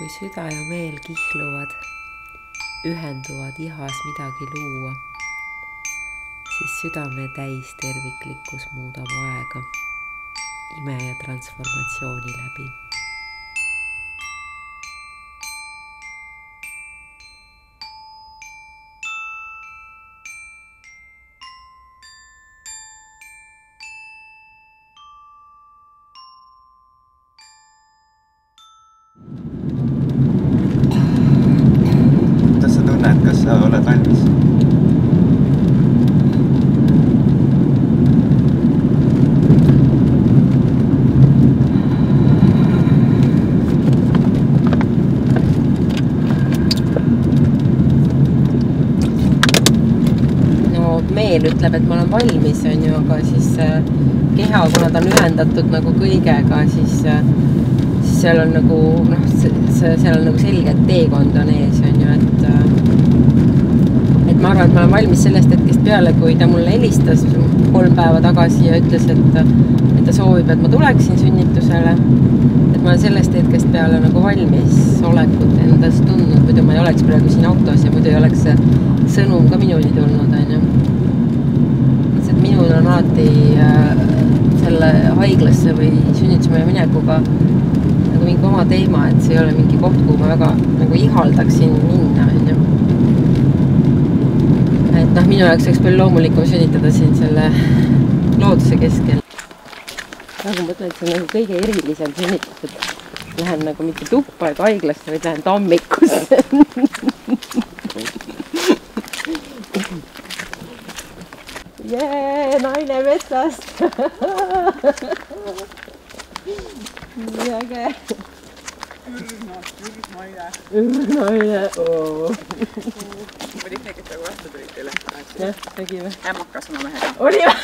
kui süda ja meel kihluvad, ühenduvad ihas midagi luua, siis südame täis terviklikkus muudab aega ime ja transformatsiooni läbi. Kuidas sa tunned, kas sa oled valmis? No meel ütleb, et ma olen valmis, on ju, aga siis keha, kuna ta on ühendatud nagu kõigega, siis seal on nagu, seal on nagu selge, et teekond on ees, on ju, et ma arvan, et ma olen valmis sellest hetkest peale, kui ta mulle helistas 3 päeva tagasi ja ütles, et ta soovib, et ma tuleksin sünnitusele, et ma olen sellest hetkest peale nagu valmis olekut endast tundnud, muidu ma ei oleks praegu siin autos ja muidu ei oleks see sõnum ka minuni tulnud, on ju. Lihtsalt minul on alati selle haiglasse või sünnitusmaja minekuga nagu mingi oma teema, et see ei ole mingi koht, kuhu ma väga nagu ihaldaksin minna, on ju. Et minu jaoks oleks palju loomulikum sünnitada siin selle looduse keskel. Nagu mõtlen, et see on nagu kõige erilisem sünnitus, et lähen nagu mitte tuppa ega haiglasse, vaid lähen tammikusse. Jee, naine metsast! Nii äge! Ürgnaine! Olid need, kes nagu vastu tulid teile? Jah, räägime. Ämmakas oma mehega. Oli või?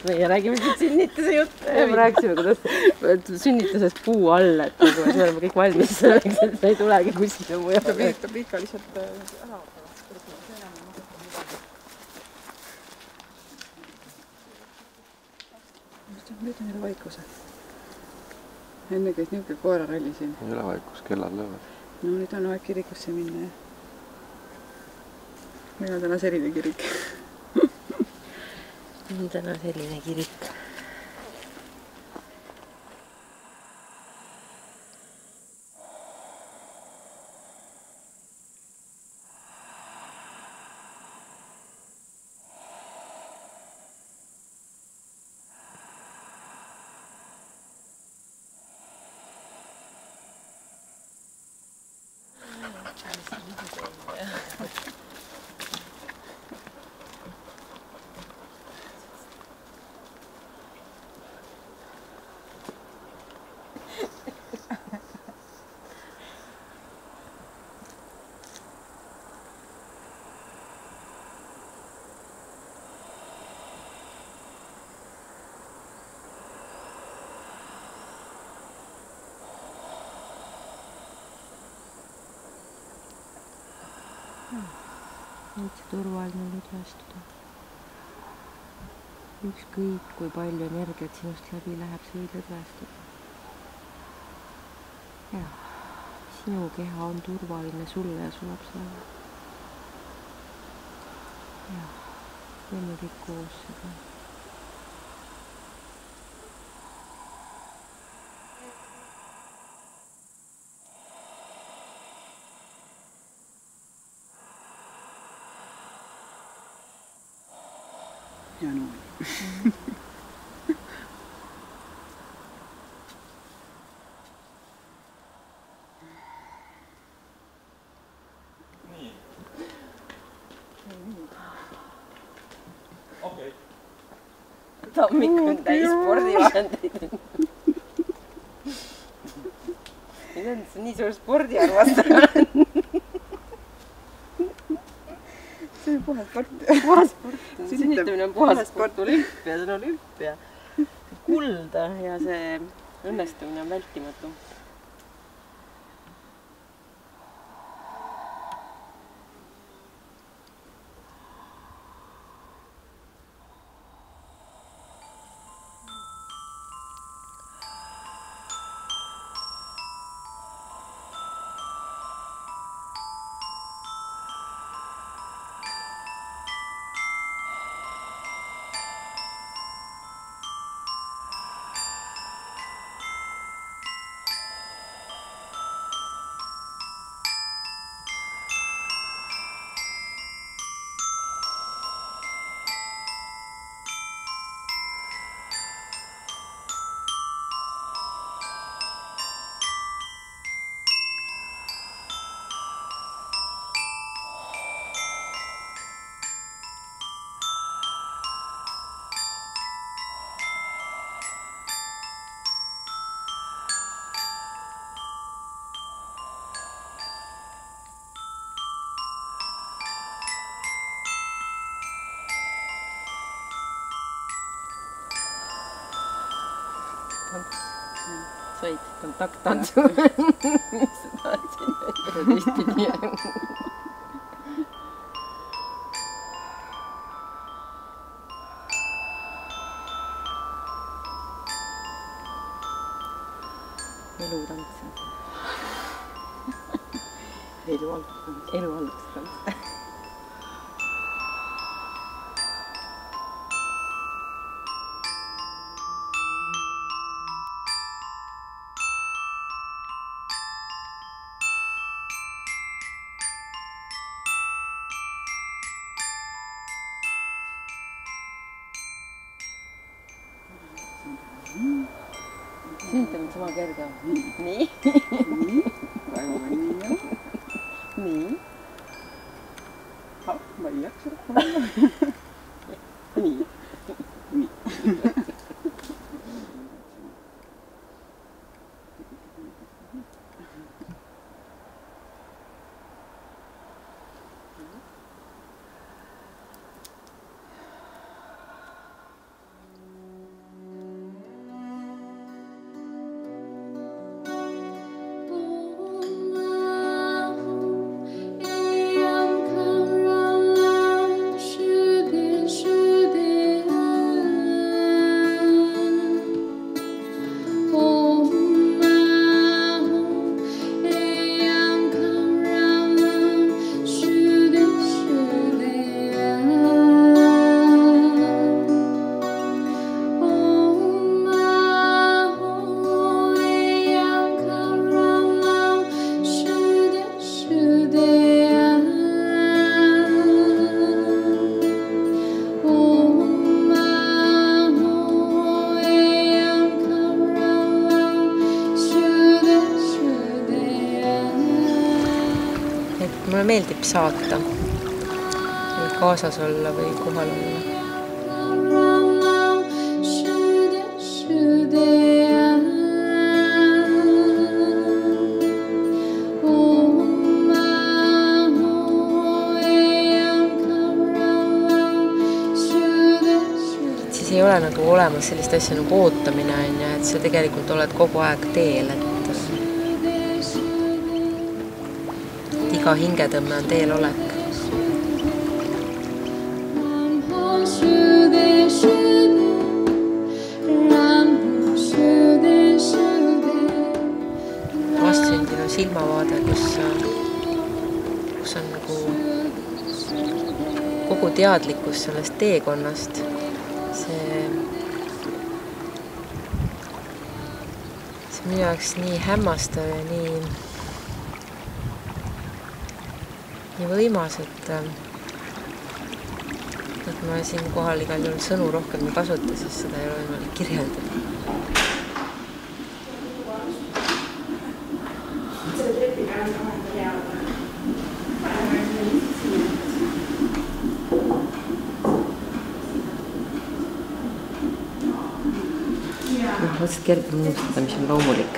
Meie räägime nüüd sünnituse juttu. Me rääkisime, kuidas sünnituses puu all, et me oleme kõik valmis selleks, et me ei tulegi kuskile mujal. Ta viitab ikka lihtsalt ära. Nüüd on jälle vaikuse. Enne käis niisugune koeraralli siin. Ei ole vaikus, kellad löövad. No nüüd on aeg kirikusse minna. Meil on täna selline kirik. On täna selline kirik. Nüüd see turvaline lõdvestuda. Ükskõik, kui palju energiat sinust läbi läheb, see võid lõdvestuda. Ja, sinu keha on turvaline sulle ja sulab selle. Ja, teeme kõik koos seda. Ja noin. Okei. Tammik on täis spordivahendeid. Nüüd on see nii suur spordiarvastaja. See on puhas sport. Puhas sport. Sünnitamine on puhas sport. Olümpia, see on olümpia. Kulda ja see õnnestumine on vältimatu. tants. Said kontakttantsu. Mis sa tahtsid? Teistpidi. Elutants. Elualustants. Süntame sama kerge. Nii. Nii. Ma ei jaksa. Nii. Nii. Mulle meeldib saata, kaasas olla või kohal olla. Siis ei ole nagu olemas sellist asja nagu ootamine, et sa tegelikult oled kogu aeg teel, et iga hingetõmme on teel olek. Vastsündinu silmavaade, kus on nagu kogu teadlikkus sellest teekonnast. See minu jaoks nii hämmastav ja nii võimas, et ma siin kohal igal juhul sõnu rohkem ei kasuta, sest seda ei ole võimalik kirjeldada. Otseselt kerge unustada, mis on loomulik.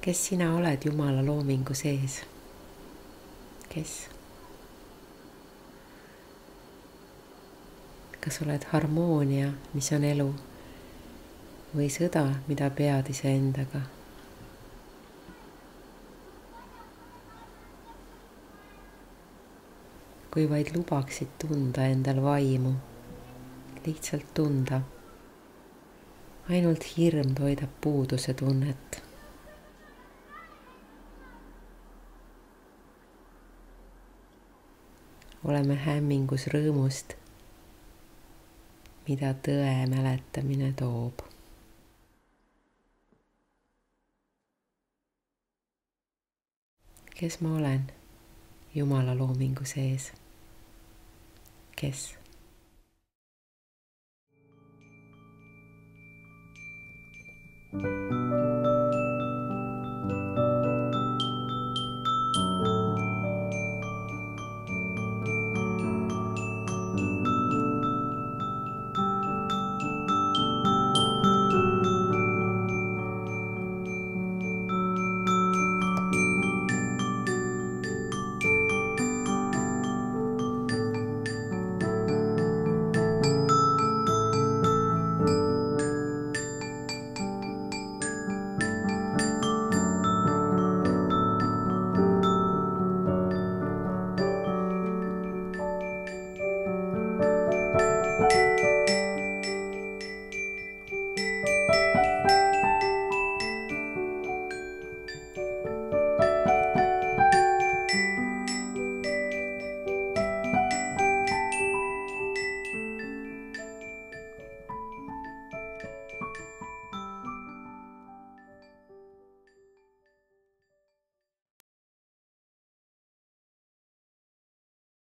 Kes sina oled Jumala loomingu sees? Kes? Kas oled harmoonia, mis on elu, või sõda, mida pead iseendaga? Kui vaid lubaksid tunda endal vaimu, lihtsalt tunda, ainult hirm toidab puuduse tunnet. Oleme hämmingus rõõmust, mida tõe mäletamine toob. Kes ma olen Jumala loomingu sees? Kes?